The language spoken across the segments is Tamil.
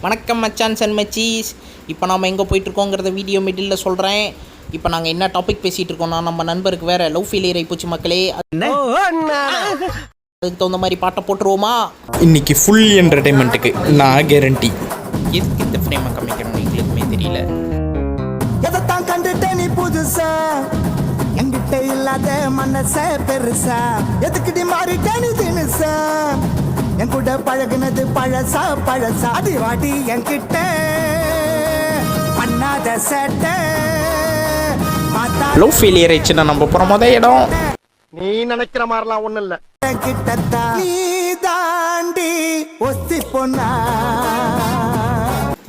வணக்கம் மச்சான்ஸ் அண்ட் மச்சீஸ். இப்போ நாம் எங்கே போயிட்டுருக்கோங்கிறத வீடியோ மிடில் சொல்கிறேன். இப்போ நாங்கள் என்ன டாபிக் பேசிகிட்டு இருக்கோம்னா, நம்ம நண்பருக்கு வேறு லவ் ஃபெயிலியர் ஆகிப்போச்சு மக்களே. அதுக்கு தகுந்த மாதிரி பாட்டை போட்டுருவோமா? இன்னைக்கு ஃபுல் என்டர்டைன்மெண்ட்டுக்கு நான் கேரண்டி. எதுக்கு இந்த ஃப்ரேமை காமிக்கணும் எங்களுக்குமே தெரியல. எதைத்தான் கண்டுட்டே நீ புதுசா, என்கிட்ட இல்லாத மனச பெருசா, எதுக்கிட்ட மாறிட்டே நீ தினுசா, என் கூட பழகுனது பழசா பழசா, அடி வாடி என்கிட்ட பண்ணாத சேட்டை. லவ் ஃபெயிலியர் ஆயிடுச்சுன்னா நம்ம போகிற மொதல் இடம். நீ நினைக்கிற மாதிரிலாம் ஒண்ணும் இல்ல. கிட்டத்தான் நீ தாண்டி ஒத்தி பொண்ணா.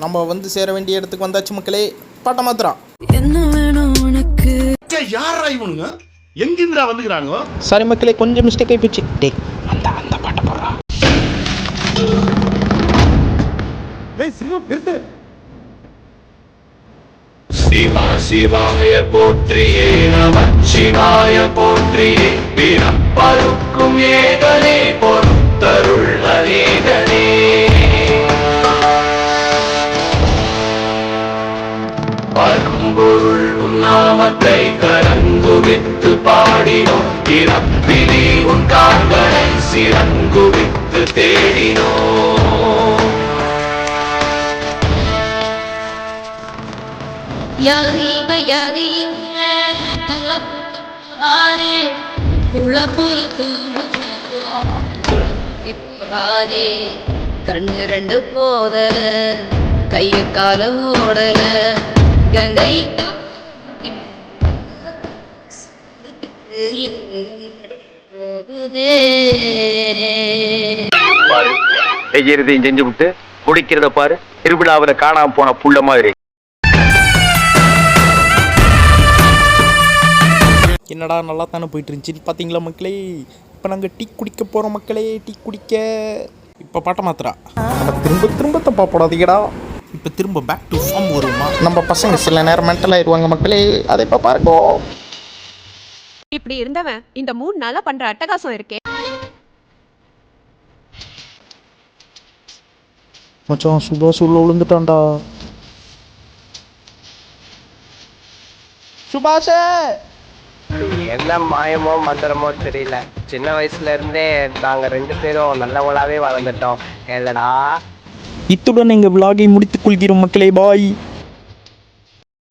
நம்ம வந்து சேர வேண்டிய இடத்துக்கு வந்தாச்சு மக்களே. பாட்டை மாத்திரம் என்ன வேணும் உனக்கு? யாரா இவனுங்க? எங்கிருந்துடா வந்துக்கிறானுங்க? சாரி மக்களே, கொஞ்சம் மிஸ்டேக் ஆகி போச்சு. டேய் அந்த பாட்டை போடுறா. சிவா சிவாய போற்றியே நமச்சிவாய போற்றியே பிறப்பருக்கும் ஏகனே பொறுத்தருள் அநேகனே. பரம்பொருள் உன்னாமத்தை கரங்குவித்து பாடினோம், பிறப்பிலே உன் கால்களை சிறங்குவித்து தேடினோம். கண்ணு ரெண்டு போதல, கைய கால ஓடல, கங்கை செய்யறதையும் செஞ்சு விட்டு குடிக்கிறத பாரு, திருவிழாவில காணாம போன புள்ள மாதிரி. என்னடா நல்லா தானே போயிட்டு இருந்துச்சு பார்த்தீங்களா மக்களே. இப்போ நாங்கள் டீ குடிக்க போகிறோம் மக்களே. டீ குடிக்க இப்போ பாட்டை மாத்திரா. திரும்ப தப்பா போடாதீங்கடா. இப்போ திரும்ப பேக் டு ஃபார்ம் வருமா? நம்ம பசங்க சில நேரம் மென்டல் ஆயிடுவாங்க மக்களே. அதை இப்போ பாருங்க. இப்படி இருந்தவன் இந்த 3 நாளா பண்ற அட்டகாசம் இருக்கே. மச்சான் சுபாஷ் உள்ள விழுந்துட்டான்டா. சுபாஷ் என்ன மாயமோ மந்திரமோ தெரியல, சின்ன வயசுல இருந்தே நாங்க 2 பேரும் நல்லவங்களாவே வளர்ந்துட்டோம். இல்லடா, இத்துடன் எங்கள் விலாகை முடித்துக் கொள்கிறோம் மக்களே. பாய்.